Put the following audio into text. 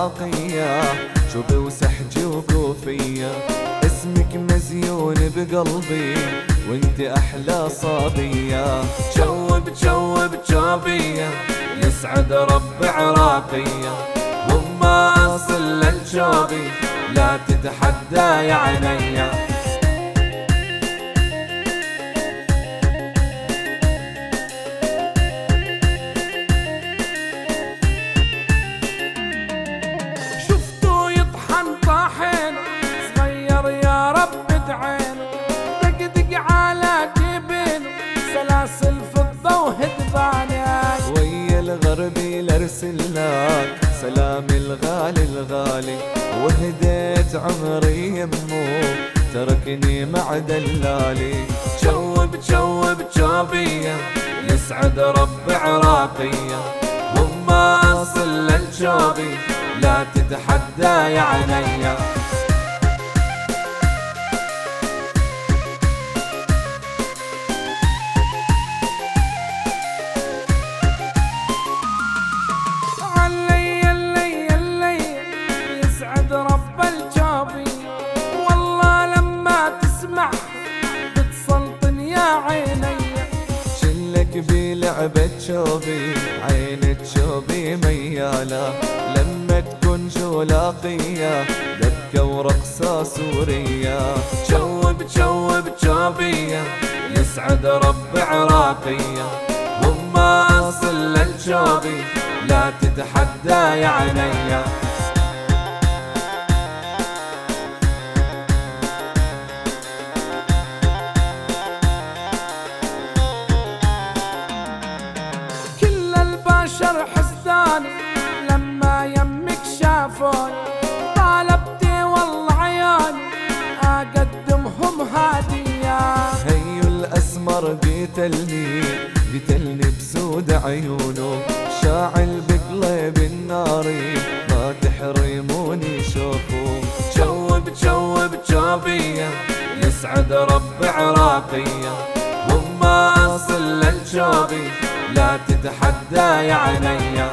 عراقية، شوبي وسحجي وكوفية، اسمك مزيون بقلبي وانت احلى صبية. تشوب تشوب تشوبية يسعد رب عراقية، وما اصل للشوبي لا تتحدى يا عينيا. شفتو يطحن طاحن صغير يا رب ادعين، دقدق على جبين سلاسل فضة وهدبانين، ويا الغربي لارسل لك سلام الغالي الغالي، وهديت عمري يمو تركني مع دلالي. تشوب تشوب تشوبية يسعد رب عراقية، وما اصل للشوبي لا تتحدى يا عينيا. يسعد رب الشوبي والله لما تسمع بتسلطن يا عيني. شلك بلعبة شوبي عين شوبي ميالة، لما تكون جولاقية دبكة ورقصة سورية. تشوب تشوب تشوبية يسعد رب عراقية، وما اصل للشوبي لا تتحدى يا عينيا. البشر حسداني لما يمك شافوني، طالبتي والله عياني اقدمهم هدية. هيو الاسمر قتلني بسود عيونه، شاعل بقلب الناري ما تحرموني شوفوا. تشوب تشوب تشوبية يسعد رب عراقية، وما اصل للشوبي لا تتحدى يا عينيا.